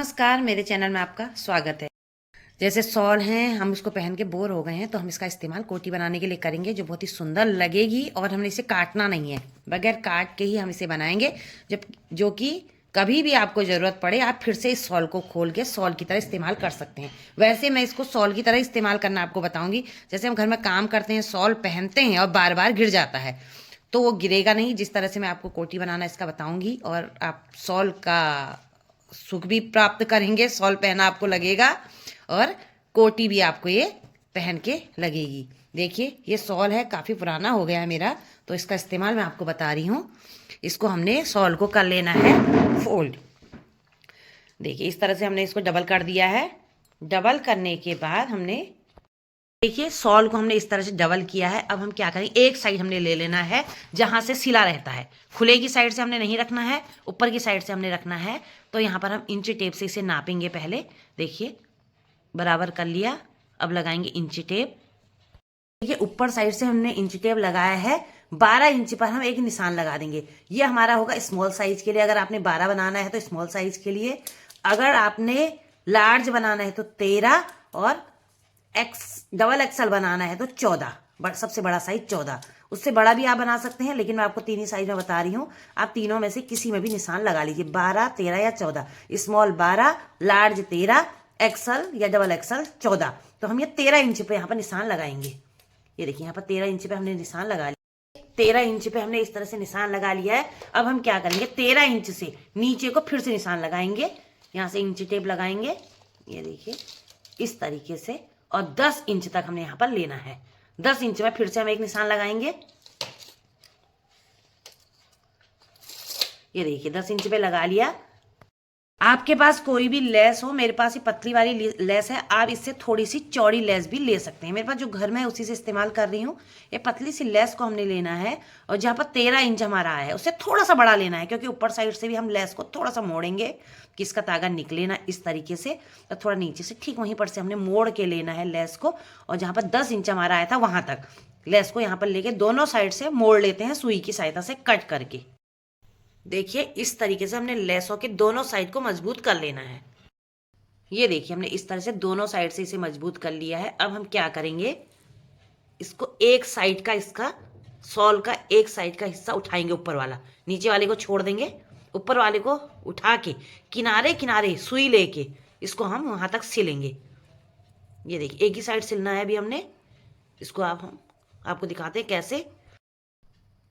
नमस्कार, मेरे चैनल में आपका स्वागत है। जैसे शॉल हैं, हम इसको पहन के बोर हो गए हैं तो हम इसका इस्तेमाल कोटी बनाने के लिए करेंगे जो बहुत ही सुंदर लगेगी और हमने इसे काटना नहीं है, बगैर काट के ही हम इसे बनाएंगे। जब जो कि कभी भी आपको ज़रूरत पड़े आप फिर से इस शॉल को खोल के शॉल की तरह इस्तेमाल कर सकते हैं। वैसे मैं इसको शॉल की तरह इस्तेमाल करना आपको बताऊँगी। जैसे हम घर में काम करते हैं, शॉल पहनते हैं और बार बार गिर जाता है तो वो गिरेगा नहीं। जिस तरह से मैं आपको कोटी बनाना इसका बताऊँगी और आप शॉल का सुख भी प्राप्त करेंगे। शॉल पहना आपको लगेगा और कोटी भी आपको ये पहन के लगेगी। देखिए ये शॉल है, काफ़ी पुराना हो गया है मेरा, तो इसका इस्तेमाल मैं आपको बता रही हूँ। इसको हमने शॉल को कर लेना है फोल्ड। देखिए इस तरह से हमने इसको डबल कर दिया है। डबल करने के बाद हमने देखिए शॉल को हमने इस तरह से डबल किया है। अब हम क्या करेंगे, एक साइड हमने ले लेना है जहाँ से सिला रहता है। खुले की साइड से हमने नहीं रखना है, ऊपर की साइड से हमने रखना है। तो यहाँ पर हम इंची टेप से इसे नापेंगे। पहले देखिए बराबर कर लिया, अब लगाएंगे इंची टेप। देखिए ऊपर साइड से हमने इंची टेप लगाया है, 12 इंच पर हम एक निशान लगा देंगे। ये हमारा होगा स्मॉल साइज के लिए। अगर आपने 12 बनाना है तो स्मॉल साइज के लिए, अगर आपने लार्ज बनाना है तो 13 और डबल एक्सल बनाना है तो 14। सबसे बड़ा साइज 14। उससे बड़ा भी आप बना सकते हैं, लेकिन मैं आपको तीन ही साइज में बता रही हूँ। आप तीनों में से किसी में भी निशान लगा लीजिए, 12, 13 या 14। स्मॉल 12, लार्ज 13, एक्सल या डबल एक्सल 14। तो हम ये 13 इंच पे यहाँ पर निशान लगाएंगे। ये देखिए यहाँ पर 13 इंच पे हमने निशान लगा लिया। 13 इंच पे हमने इस तरह से निशान लगा लिया है। अब हम क्या करेंगे, 13 इंच से नीचे को फिर से निशान लगाएंगे। यहाँ से इंची टेप लगाएंगे, ये देखिए इस तरीके से, और 10 इंच तक हमने यहाँ पर लेना है। 10 इंच में फिर से हम एक निशान लगाएंगे। ये देखिए 10 इंच पे लगा लिया। आपके पास कोई भी लेस हो, मेरे पास ये पतली वाली लेस है, आप इससे थोड़ी सी चौड़ी लेस भी ले सकते हैं। मेरे पास जो घर में है उसी से इस्तेमाल कर रही हूँ। ये पतली सी लेस को हमने लेना है और जहाँ पर 13 इंच हमारा है उससे थोड़ा सा बड़ा लेना है, क्योंकि ऊपर साइड से भी हम लेस को थोड़ा सा मोड़ेंगे कि इसका तागा निकले ना, इस तरीके से। और थोड़ा नीचे से ठीक वहीं पर से हमने मोड़ के लेना है लेस को, और जहाँ पर 10 इंच हमारा आया था वहाँ तक लेस को यहाँ पर लेके दोनों साइड से मोड़ लेते हैं सुई की सहायता से कट करके। देखिए इस तरीके से हमने लेसों के दोनों साइड को मजबूत कर लेना है। ये देखिए हमने इस तरह से दोनों साइड से इसे मजबूत कर लिया है। अब हम क्या करेंगे, इसको एक साइड का, इसका शॉल का एक साइड का हिस्सा उठाएंगे, ऊपर वाला। नीचे वाले को छोड़ देंगे, ऊपर वाले को उठा के किनारे किनारे सुई लेके इसको हम वहां तक सिलेंगे। ये देखिए एक ही साइड सिलना है अभी हमने इसको। हम आपको दिखाते हैं कैसे।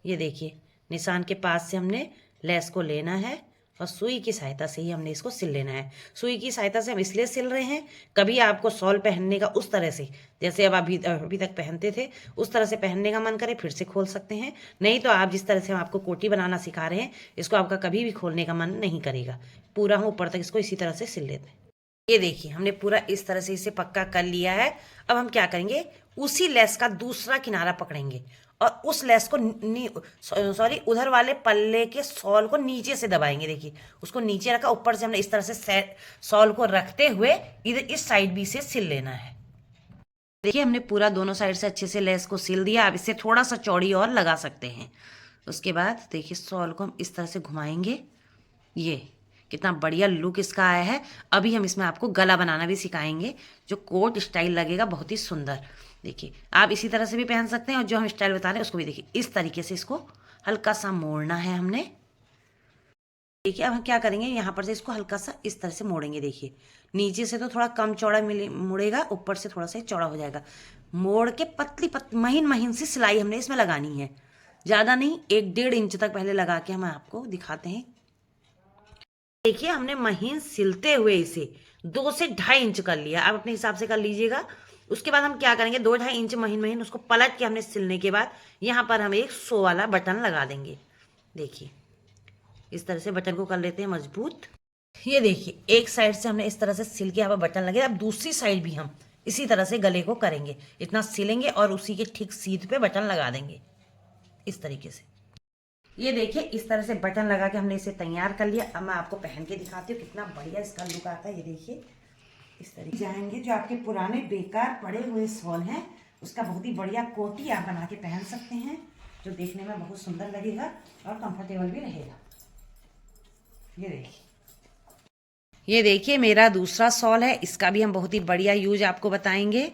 ये देखिए निशान के पास से हमने लेस को लेना है और सुई की सहायता से ही हमने इसको सिल लेना है। सुई की सहायता से हम इसलिए सिल रहे हैं, कभी आपको शॉल पहनने का उस तरह से, जैसे अब अभी तक पहनते थे उस तरह से पहनने का मन करे फिर से खोल सकते हैं। नहीं तो आप जिस तरह से हम आपको कोटी बनाना सिखा रहे हैं, इसको आपका कभी भी खोलने का मन नहीं करेगा। पूरा हम ऊपर तक इसको इसी तरह से सिल लेते हैं। ये देखिए हमने पूरा इस तरह से इसे पक्का कर लिया है। अब हम क्या करेंगे, उसी लेस का दूसरा किनारा पकड़ेंगे और उस लेस को सॉरी उधर वाले पल्ले के शॉल को नीचे से दबाएंगे। देखिए उसको नीचे रखा, ऊपर से हमने इस तरह से शॉल को रखते हुए इधर इस साइड भी से सिल लेना है। देखिए हमने पूरा दोनों साइड से अच्छे से लेस को सिल दिया। अब इससे थोड़ा सा चौड़ी और लगा सकते हैं। उसके बाद देखिए शॉल को हम इस तरह से घुमाएंगे। ये कितना बढ़िया लुक इसका आया है। अभी हम इसमें आपको गला बनाना भी सिखाएंगे, जो कोट स्टाइल लगेगा बहुत ही सुंदर। देखिए आप इसी तरह से भी पहन सकते हैं, और जो हम स्टाइल बता रहे हैं उसको भी देखिए इस तरीके से इसको हल्का सा मोड़ना है हमने। देखिए अब हम क्या करेंगे, यहाँ पर से इसको हल्का सा इस तरह से मोड़ेंगे। देखिए नीचे से तो थोड़ा कम चौड़ा मुड़ेगा, ऊपर से थोड़ा सा चौड़ा हो जाएगा। मोड़ के पतली महीन महीन सी सिलाई हमने इसमें लगानी है, ज़्यादा नहीं, 1-1.5 इंच तक पहले लगा के हम आपको दिखाते हैं। देखिए हमने महीन सिलते हुए इसे 2 से 2.5 इंच कर लिया। आप अपने हिसाब से कर लीजिएगा। उसके बाद हम क्या करेंगे, 2-2.5 इंच महीन महीन उसको पलट के हमने सिलने के बाद यहाँ पर हम एक 100 वाला बटन लगा देंगे। देखिए इस तरह से बटन को कर लेते हैं मजबूत। ये देखिए एक साइड से हमने इस तरह से सिल के यहाँ पर बटन लगे। अब दूसरी साइड भी हम इसी तरह से गले को करेंगे, इतना सिलेंगे और उसी के ठीक सीध पे बटन लगा देंगे इस तरीके से। ये देखिए इस तरह से बटन लगा के हमने इसे तैयार कर लिया। अब मैं आपको पहन के दिखाती हूँ कितना बढ़िया इसका लुक आता है। ये देखिए इस तरीके जाएंगे, जो आपके पुराने बेकार पड़े हुए शॉल हैं उसका बहुत ही बढ़िया कोटी आप बना के पहन सकते हैं, जो देखने में बहुत सुंदर लगेगा और कंफर्टेबल भी रहेगा। ये देखिए ये देखिए मेरा दूसरा सॉल है, इसका भी हम बहुत ही बढ़िया यूज आपको बताएंगे।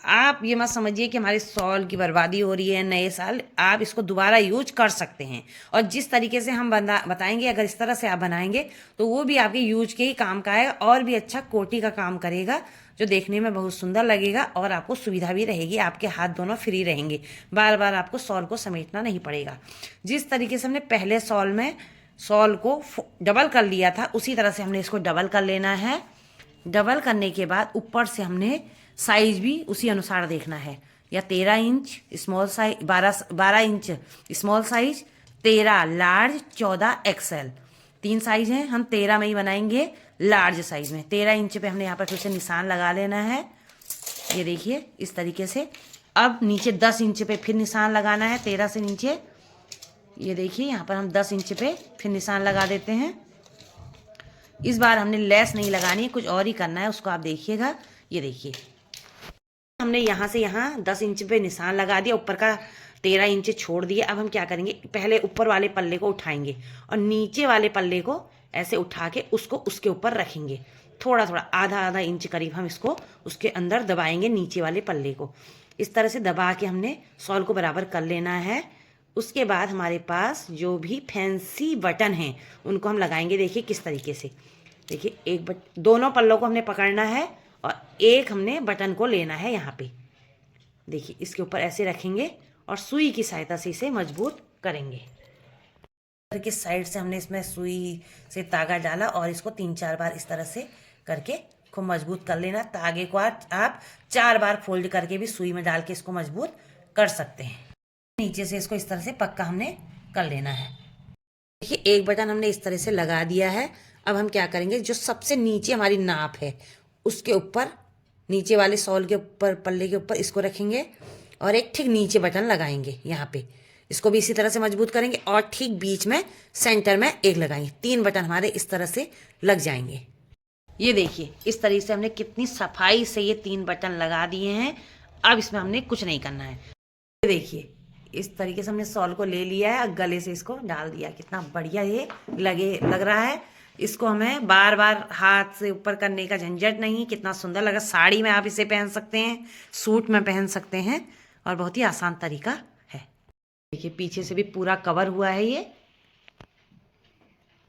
आप ये मत समझिए कि हमारे सॉल की बर्बादी हो रही है। नए साल आप इसको दोबारा यूज कर सकते हैं, और जिस तरीके से हम बताएंगे, अगर इस तरह से आप बनाएंगे तो वो भी आपके यूज के ही काम का है, और भी अच्छा कोटी का काम करेगा, जो देखने में बहुत सुंदर लगेगा और आपको सुविधा भी रहेगी। आपके हाथ दोनों फ्री रहेंगे, बार बार आपको सॉल को समेटना नहीं पड़ेगा। जिस तरीके से हमने पहले सॉल को डबल कर लिया था, उसी तरह से हमने इसको डबल कर लेना है। डबल करने के बाद ऊपर से हमने साइज भी उसी अनुसार देखना है, या 13 inch small size, 12 inch small size, 13 large, 14 XL, 3 size हैं। हम 13 में ही बनाएंगे, लार्ज साइज में। 13 इंच पे हमने यहाँ पर फिर से निशान लगा लेना है। ये देखिए इस तरीके से। अब नीचे 10 इंच पे फिर निशान लगाना है, 13 से नीचे। ये देखिए यहाँ पर हम 10 इंच पे फिर निशान लगा देते हैं। इस बार हमने लेस नहीं लगानी है, कुछ और ही करना है, उसको आप देखिएगा। ये देखिए हमने यहाँ से यहाँ 10 इंच पे निशान लगा दिया, ऊपर का 13 इंच छोड़ दिया। अब हम क्या करेंगे, पहले ऊपर वाले पल्ले को उठाएंगे और नीचे वाले पल्ले को ऐसे उठा के उसको उसके ऊपर रखेंगे। थोड़ा थोड़ा आधा आधा इंच करीब हम इसको उसके अंदर दबाएंगे, नीचे वाले पल्ले को इस तरह से दबा के हमने सॉल को बराबर कर लेना है। उसके बाद हमारे पास जो भी फैंसी बटन हैं उनको हम लगाएंगे। देखिए किस तरीके से, देखिए एक दोनों पल्लों को हमने पकड़ना है और एक हमने बटन को लेना है यहाँ पे। देखिए इसके ऊपर ऐसे रखेंगे और सुई की सहायता से इसे मजबूत करेंगे। के साइड से हमने इसमें सुई से तागा डाला और इसको 3-4 बार इस तरह से करके खूब मजबूत कर लेना। तागे को आप 4 बार फोल्ड करके भी सुई में डाल के इसको मजबूत कर सकते हैं। नीचे से इसको इस तरह से पक्का हमने कर लेना है। देखिए एक बटन हमने इस तरह से लगा दिया है। अब हम क्या करेंगे, जो सबसे नीचे हमारी नाप है उसके ऊपर, नीचे वाले सॉल के ऊपर, पल्ले के ऊपर इसको रखेंगे और एक ठीक नीचे बटन लगाएंगे यहाँ पे। इसको भी इसी तरह से मजबूत करेंगे और ठीक बीच में सेंटर में एक लगाएंगे। 3 बटन हमारे इस तरह से लग जाएंगे। ये देखिए इस तरीके से हमने कितनी सफाई से ये 3 बटन लगा दिए हैं। अब इसमें हमने कुछ नहीं करना है। ये देखिए इस तरीके से हमने सॉल को ले लिया है और गले से इसको डाल दिया। कितना बढ़िया ये लग रहा है। इसको हमें बार बार हाथ से ऊपर करने का झंझट नहीं। कितना सुंदर लगा। साड़ी में आप इसे पहन सकते हैं, सूट में पहन सकते हैं, और बहुत ही आसान तरीका है। देखिए पीछे से भी पूरा कवर हुआ है ये।